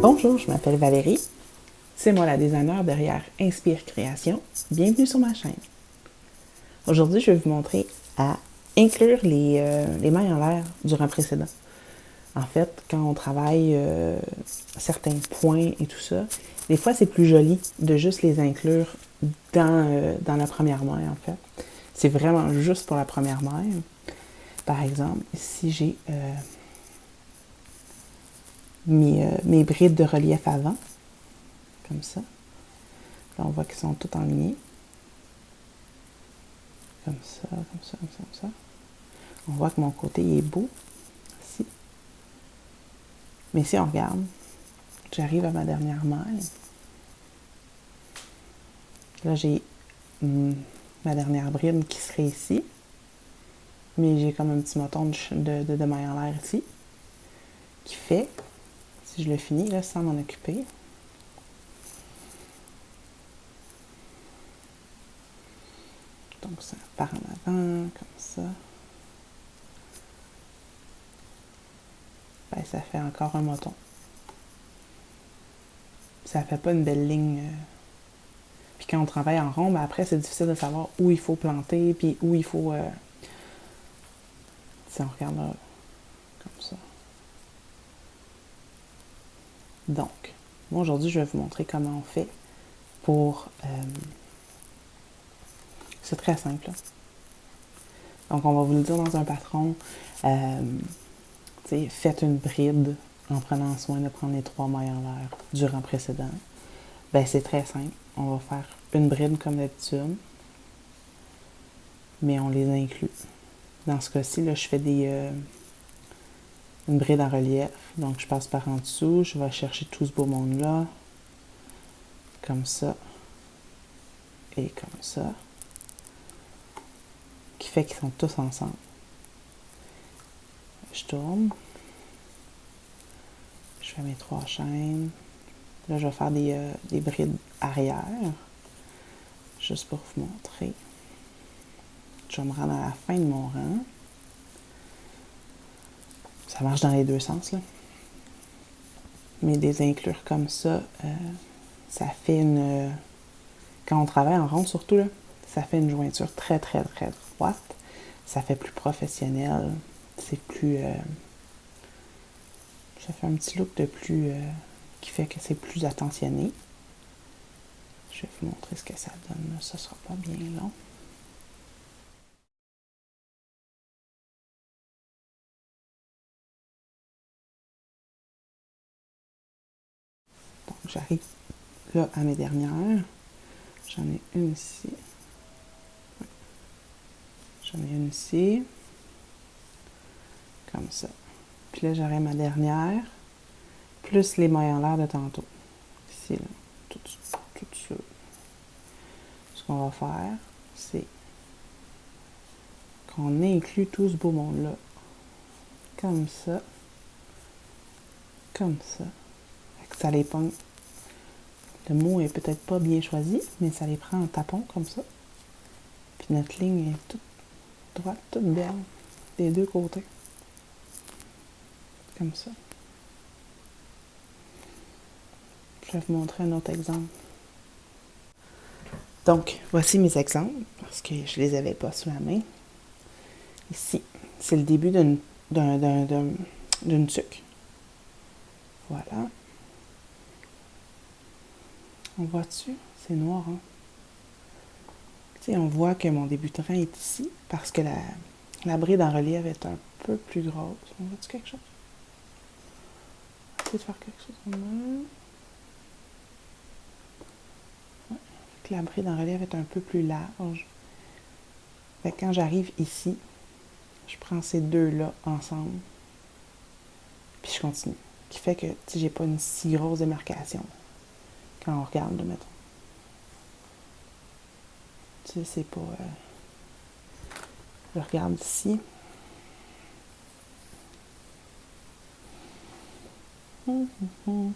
Bonjour, je m'appelle Valérie. C'est moi la designer derrière Inspire Création. Bienvenue sur ma chaîne. Aujourd'hui, je vais vous montrer à inclure les mailles en l'air du rang précédent. En fait, quand on travaille certains points et tout ça, des fois c'est plus joli de juste les inclure dans la première maille en fait. C'est vraiment juste pour la première maille. Par exemple, si j'ai mes brides de relief avant, comme ça. Là, on voit qu'ils sont tous en ligne. Comme ça, comme ça, comme ça, comme ça. On voit que mon côté est beau. Ici. Mais si on regarde, j'arrive à ma dernière maille. Là, j'ai ma dernière bride qui serait ici. Mais j'ai comme un petit moton de maille en l'air ici. Qui fait, si je le finis, là, sans m'en occuper, donc ça part en avant, comme ça. Ben, ça fait encore un moton. Ça fait pas une belle ligne. Puis quand on travaille en rond, ben après, c'est difficile de savoir où il faut planter, puis où il faut... si on regarde là, comme ça. Donc, moi aujourd'hui, je vais vous montrer comment on fait pour... c'est très simple. Donc, on va vous le dire dans un patron. Faites une bride en prenant soin de prendre les 3 mailles en l'air du rang précédent. Ben, c'est très simple. On va faire une bride comme d'habitude, mais on les inclut. Dans ce cas-ci, là, je fais une bride en relief. Donc, je passe par en dessous. Je vais chercher tout ce beau monde-là. Comme ça. Et comme ça. Qui fait qu'ils sont tous ensemble. Je tourne. Je fais mes 3 chaînes. Là, je vais faire des brides arrière. Juste pour vous montrer. Je vais me rendre à la fin de mon rang. Ça marche dans les deux sens, là. Mais des inclure comme ça, ça fait une... quand on travaille en rond, surtout, là, ça fait une jointure très, très, très droite. Ça fait plus professionnel. C'est plus... ça fait un petit look de plus... qui fait que c'est plus attentionné. Je vais vous montrer ce que ça donne, là. Ça sera pas bien long. Donc, j'arrive là à mes dernières. J'en ai une ici. J'en ai une ici. Comme ça. Puis là, j'aurai ma dernière. Plus les mailles en l'air de tantôt. Ici, là. Tout ça. Ce qu'on va faire, c'est qu'on inclut tout ce beau monde-là. Comme ça. Comme ça. Ça les pogne. Le mot est peut-être pas bien choisi, mais ça les prend en tapon comme ça. Puis notre ligne est toute droite, toute belle, des deux côtés. Comme ça. Je vais vous montrer un autre exemple. Donc, voici mes exemples, parce que je ne les avais pas sous la main. Ici, c'est le début d'une tuque. Voilà. On voit dessus, c'est noir, hein? Tu sais, on voit que mon début de rang est ici, parce que la bride en relief est un peu plus grosse. On voit-tu quelque chose? On va essayer de faire quelque chose comme ça. Ouais. La bride en relief est un peu plus large. Fait que quand j'arrive ici, je prends ces deux-là ensemble, puis je continue. Qui fait que j'ai pas une si grosse démarcation quand on regarde, mettons. Tu sais, c'est pas... je regarde ici. Il faut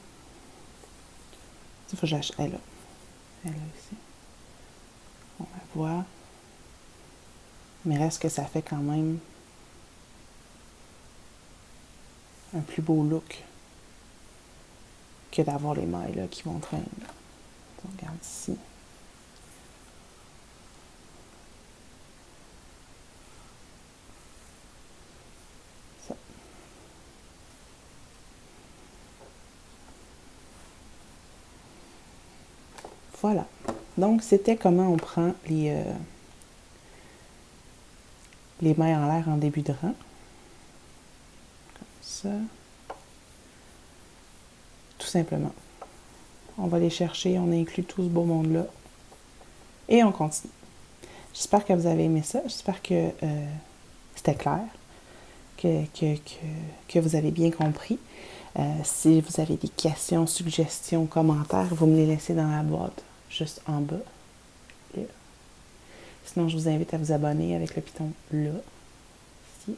que j'achète. Elle est là. Elle est là ici. On la voit. Mais reste que ça fait quand même un plus beau look. que d'avoir les mailles là, qui vont traîner. On regarde ici. Ça. Voilà. Donc, c'était comment on prend les mailles en l'air en début de rang. Comme ça. Tout simplement. On va les chercher, on inclut tout ce beau monde-là. Et on continue. J'espère que vous avez aimé ça. J'espère que c'était clair, que vous avez bien compris. Si vous avez des questions, suggestions, commentaires, vous me les laissez dans la boîte, juste en bas. Là. Sinon, je vous invite à vous abonner avec le piton là, ici.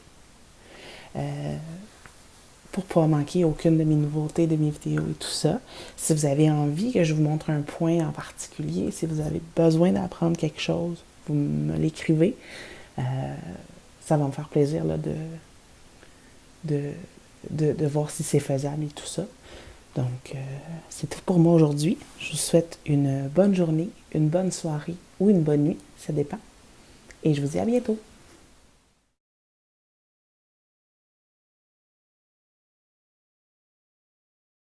Pour ne pas manquer aucune de mes nouveautés, de mes vidéos et tout ça. Si vous avez envie que je vous montre un point en particulier, si vous avez besoin d'apprendre quelque chose, vous me l'écrivez. Ça va me faire plaisir là, de voir si c'est faisable et tout ça. Donc, c'est tout pour moi aujourd'hui. Je vous souhaite une bonne journée, une bonne soirée ou une bonne nuit, ça dépend. Et je vous dis à bientôt.